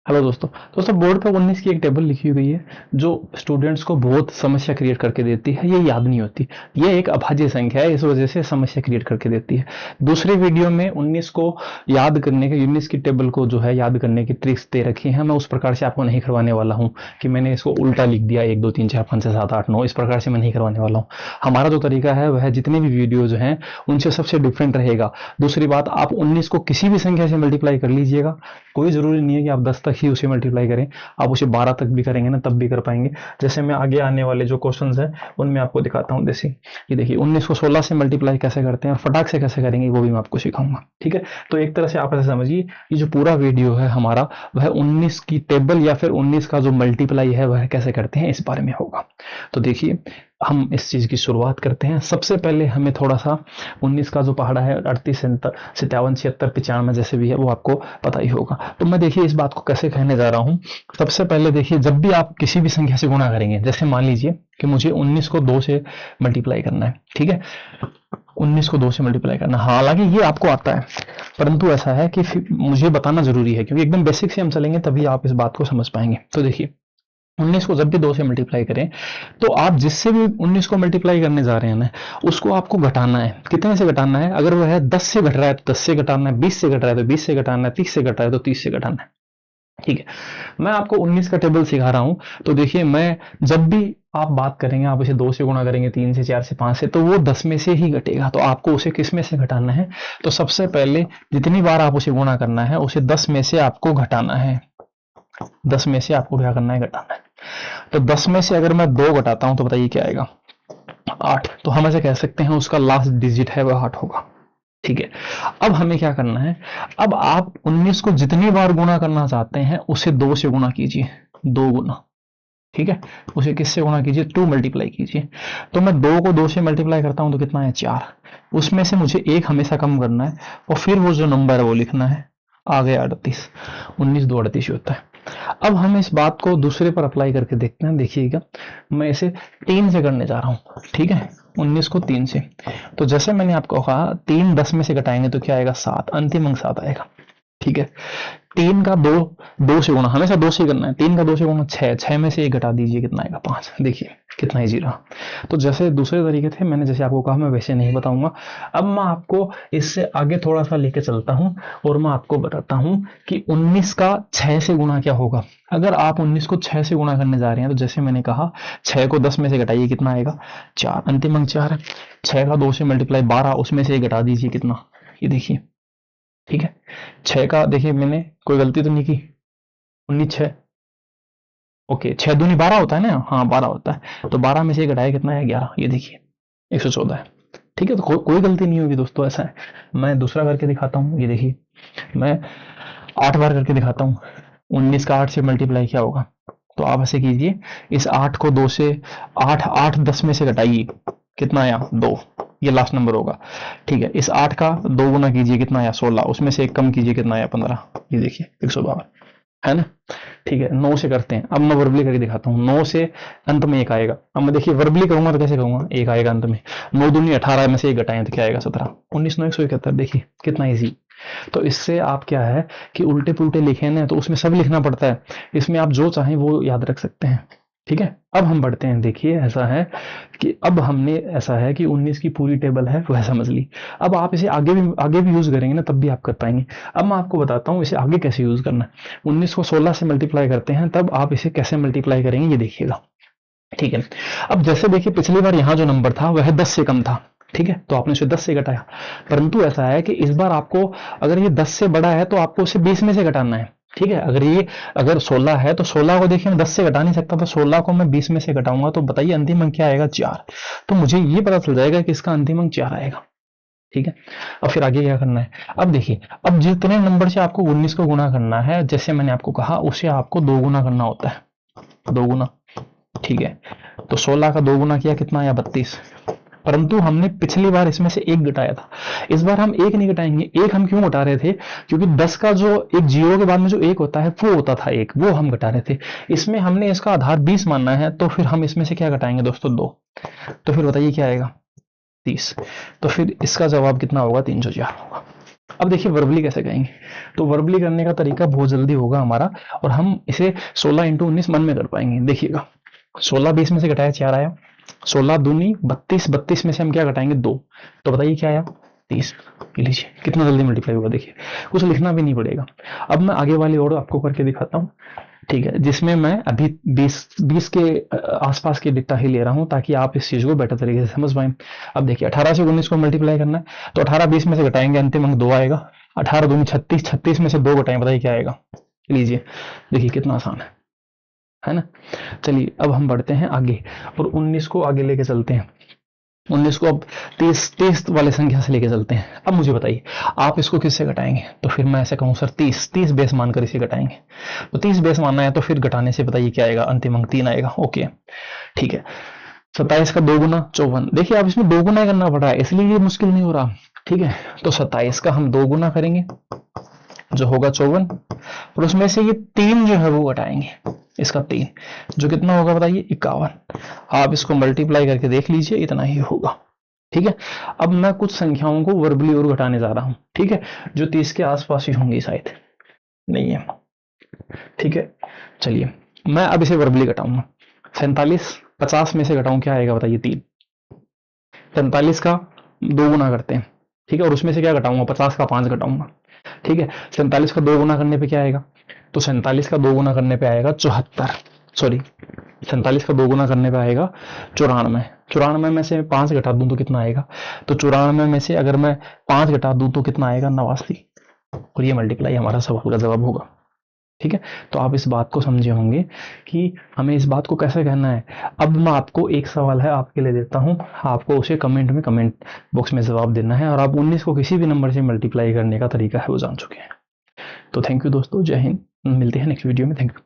Hello दोस्तों board पे 19 की एक टेबल लिखी हुई है जो स्टूडेंट्स को बहुत समस्या क्रिएट करके देती है। ये याद नहीं होती। ये एक अभाज्य संख्या है, इस वजह से समस्या क्रिएट करके देती है। दूसरी वीडियो में 19 को याद करने के 19 की टेबल को जो है याद करने की ट्रिक्स दे रखी है। मैं उस प्रकार से आपको नहीं करवाने वाला हूँ कि मैंने इसको उल्टा लिख दिया 1 2 3 4 5 6 7 8 9, इस प्रकार से मैं नहीं करवाने वाला हूँ। हमारा जो तरीका है वह जितने भी वीडियोज हैं उनसे सबसे डिफरेंट रहेगा। दूसरी बात, आप 19 को किसी भी संख्या से मल्टीप्लाई कर लीजिएगा। कोई जरूरी नहीं है कि आप 10 तक ही उसे मल्टीप्लाई करें, आप उसे 12 तक भी करेंगे ना तब भी कर पाएंगे। जैसे मैं आगे आने वाले जो क्वेश्चंस हैं उनमें आपको दिखाता हूँ। जैसे ये देखिए 19 को 16 से मल्टीप्लाई कैसे करते हैं और फटाक से कैसे करेंगे वो भी मैं आपको सिखाऊंगा। ठीक है, तो एक तरह से आप ऐसे समझिए ये जो पूरा वीडियो है हमारा वह 19 की टेबल या फिर 19 का जो मल्टीप्लाई है वह कैसे करते हैं इस बारे में होगा। तो देखिए हम इस चीज की शुरुआत करते हैं। सबसे पहले हमें थोड़ा सा 19 का जो पहाड़ा है 38 57 76 95 जैसे भी है वो आपको पता ही होगा। तो मैं देखिए इस बात को कैसे कहने जा रहा हूं। सबसे पहले देखिए जब भी आप किसी भी संख्या से गुणा करेंगे, जैसे मान लीजिए कि मुझे 19 को 2 से मल्टीप्लाई करना है। ठीक है, 19 को 2 से मल्टीप्लाई करना, हालांकि ये आपको आता है परंतु ऐसा है कि मुझे बताना जरूरी है क्योंकि एकदम बेसिक से हम चलेंगे तभी आप इस बात को समझ पाएंगे। तो देखिए 19 को जब भी 2 से मल्टीप्लाई करें तो आप जिससे भी 19 को मल्टीप्लाई करने जा रहे हैं ना उसको आपको घटाना है। कितने से घटाना है? अगर वह 10 से घट रहा है तो 10 से घटाना है, 20 से घट रहा है तो 20 से घटाना है, 30 से घट रहा है तो 30 से घटाना है। ठीक है, मैं आपको 19 का टेबल सिखा रहा हूं। तो देखिए मैं जब भी आप बात करेंगे, आप इसे 2 से गुणा करेंगे, 3 से, 4 से, 5 से, तो वो 10 में से ही घटेगा। तो आपको उसे किस में से घटाना है? तो सबसे पहले जितनी बार आप उसे गुणा करना है उसे 10 में से आपको घटाना है। 10 में से आपको क्या करना है? घटाना है। तो 10 में से अगर मैं 2 घटाता हूं तो बताइए क्या आएगा? 8। तो हम ऐसे कह सकते हैं उसका लास्ट डिजिट है वह 8 होगा। ठीक है, अब हमें क्या करना है? अब आप 19 को जितनी बार गुणा करना चाहते हैं उसे 2 से गुणा कीजिए। 2 गुना, ठीक है, उसे किससे गुणा कीजिए? 2 मल्टीप्लाई कीजिए। तो मैं 2 को 2 से मल्टीप्लाई करता हूं तो कितना है? 4। उसमें से मुझे 1 हमेशा कम करना है और फिर वो जो नंबर है वो लिखना है। आ गया 38। 19 2 38 होता है। अब हम इस बात को दूसरे पर अप्लाई करके देखते हैं। देखिएगा मैं इसे 3 से करने जा रहा हूं। ठीक है, 19 को 3 से। तो जैसे मैंने आपको कहा 3 10 में से घटाएंगे तो क्या आएगा? 7। अंतिम अंक 7 आएगा। ठीक है, 3 का 2 से गुणा, हमेशा 2 से करना है। 3 का 2 से गुणा 6, 6 में से 1 घटा दीजिए, कितना आएगा? 5। देखिए कितना इजी रहा। तो जैसे दूसरे तरीके थे मैंने जैसे आपको कहा मैं वैसे नहीं बताऊंगा। अब मैं आपको इससे आगे थोड़ा सा लेके चलता हूं और मैं आपको बताता हूं कि 19 का 6 से गुणा क्या होगा। अगर आप 19 को 6 से गुणा करने जा रहे हैं तो जैसे मैंने कहा 6 को 10 में से घटाइए, कितना आएगा? 4। अंतिम अंक 4 है। 6 का 2 से मल्टीप्लाई 12, उसमें से 1 घटा दीजिए, कितना? ये देखिए। ठीक है, 6 का देखिए मैंने कोई गलती तो नहीं की। 19 6, ओके, 6 दूनी 12 होता है ना? हाँ 12 होता है। तो 12 में से घटाया कितना है? 11। ये देखिए 114 है। ठीक है, तो कोई गलती नहीं होगी दोस्तों। ऐसा है, मैं दूसरा करके दिखाता हूँ। ये देखिए मैं 8 बार करके दिखाता हूँ। 19 का 8 से मल्टीप्लाई क्या होगा? तो आप ऐसे कीजिए, इस 8 को 2 से 8 8 10 में से घटाइए, कितना आया? 2। ये लास्ट नंबर होगा। ठीक है, इस 8 का 2 गुना कीजिए, कितना आया? 16। उसमें से 1 कम कीजिए, कितना आया? 15। ये देखिए 152 है ना? ठीक है, 9 से करते हैं। अब मैं वर्बली करके दिखाता हूँ। 9 से अंत में 1 आएगा। अब मैं देखिए वर्बली करूंगा तो कैसे करूंगा? 1 आएगा अंत में। 9 दूनी 18 में से 1 घटाएं तो क्या आएगा? 17। 19 9 171। देखिए कितना ईजी। तो इससे आप क्या है कि उल्टे पुल्टे लिखे ना तो उसमें सब लिखना पड़ता है, इसमें आप जो चाहें वो याद रख सकते हैं। ठीक है, अब हम बढ़ते हैं। देखिए ऐसा है कि अब हमने ऐसा है कि 19 की पूरी टेबल है वह समझ ली। अब आप इसे आगे भी यूज करेंगे ना तब भी आप कर पाएंगे। अब मैं आपको बताता हूँ इसे आगे कैसे यूज करना है। 19 को 16 से मल्टीप्लाई करते हैं तब आप इसे कैसे मल्टीप्लाई करेंगे ये देखिएगा। ठीक है, अब जैसे देखिए पिछली बार यहाँ जो नंबर था वह 10 से कम था। ठीक है, तो आपने उसे 10 से घटाया। परंतु ऐसा है कि इस बार आपको अगर ये 10 से बड़ा है तो आपको उसे 20 में से घटाना है। ठीक है, अगर 16 है तो 16 को देखिए मैं 10 से घटा नहीं सकता, तो 16 को मैं 20 में से घटाऊंगा तो बताइए अंतिम अंक क्या आएगा? 4। तो मुझे ये पता चल जाएगा कि इसका अंतिम अंक 4 आएगा। ठीक है, अब फिर आगे क्या करना है? अब देखिए, अब जितने नंबर से आपको 19 को गुणा करना है, जैसे मैंने आपको कहा उसे आपको 2 गुना करना होता है। 2 गुना। ठीक है, तो 16 का 2 गुना किया, कितना आया? 32। परंतु हमने पिछली बार इसमें से 1 घटाया था, इस बार हम 1 नहीं घटाएंगे। 1 हम क्यों घटा रहे थे? क्योंकि 10 का जो एक जीरो के बाद में जो 1 होता है वो होता था 1, वो हम घटा रहे थे। इसमें हमने इसका आधार 20 मानना है, तो फिर हम इसमें से क्या घटाएंगे दोस्तों? 2। तो फिर बताइए क्या आएगा? 30। तो फिर इसका जवाब कितना होगा? 304 होगा। अब देखिए वर्बली कैसे कहेंगे, तो वर्बली करने का तरीका बहुत जल्दी होगा हमारा, और हम इसे 16 इंटू 19 मन में कर पाएंगे। देखिएगा 16 20 में से घटाया 4 आया, 16 दूनी 32, 32 में से हम क्या घटाएंगे 2, तो बताइए क्या आया 30। लीजिए कितना जल्दी मल्टीप्लाई हुआ, देखिए कुछ लिखना भी नहीं पड़ेगा। अब मैं आगे वाली और आपको करके दिखाता हूँ, ठीक है, जिसमें मैं अभी 20 के आसपास के डेटा ही ले रहा हूं ताकि आप इस चीज को बेटर तरीके से समझ पाए। अब देखिए 18 से 19 को मल्टीप्लाई करना है, तो 18 20 में से घटाएंगे, अंतिम अंक 2 आएगा। 18 दूनी 36, 36 में से 2 घटाएं, बताइए क्या आएगा। लीजिए देखिए कितना आसान है ना। चलिए अब हम बढ़ते हैं आगे और 19 को आगे लेके चलते हैं। 19 को अब 30 वाले संख्या से लेके चलते हैं। अब मुझे बताइए आप इसको किससे घटाएंगे, तो फिर मैं ऐसे कहूँ सर 30 बेस मानकर इसे घटाएंगे। तो 30 बेस मानना है तो फिर घटाने से बताइए क्या आएगा, अंतिम अंक 3 आएगा। ओके ठीक है, 27 का 2 गुना 54। देखिए आप इसमें 2 गुना करना पड़ रहा है इसलिए ये मुश्किल नहीं हो रहा, ठीक है। तो 27 का हम 2 गुना करेंगे जो होगा 54, और उसमें से ये 3 जो है वो घटाएंगे, इसका 3 जो कितना होगा बताइए 51। आप इसको मल्टीप्लाई करके देख लीजिए, इतना ही होगा, ठीक है। अब मैं कुछ संख्याओं को वर्बली और घटाने जा रहा हूं, ठीक है, जो 30 के आसपास ही होंगी, शायद नहीं है, ठीक है। चलिए मैं अब इसे वर्बली घटाऊंगा। 47 50 में से घटाऊं क्या आएगा बताइए 3। 45 का 2 गुना करते हैं, ठीक है, और उसमें से क्या घटाऊंगा 50 का 5 घटाऊंगा, ठीक है। 47 का 2 गुना करने पे क्या आएगा, तो 47 का 2 गुना करने पे आएगा 74, सॉरी 47 का 2 गुना करने पे आएगा 94। 94 में से 5 घटा दूं तो कितना आएगा, तो 94 में से अगर मैं 5 घटा दूं तो कितना आएगा 89, और ये मल्टीप्लाई हमारा सवाल का जवाब होगा, ठीक है। तो आप इस बात को समझे होंगे कि हमें इस बात को कैसे कहना है। अब मैं आपको एक सवाल है आपके लिए देता हूं, आपको उसे कमेंट बॉक्स में जवाब देना है, और आप 19 को किसी भी नंबर से मल्टीप्लाई करने का तरीका है वो जान चुके हैं। तो थैंक यू दोस्तों, जय हिंद, मिलते हैं नेक्स्ट वीडियो में, थैंक यू।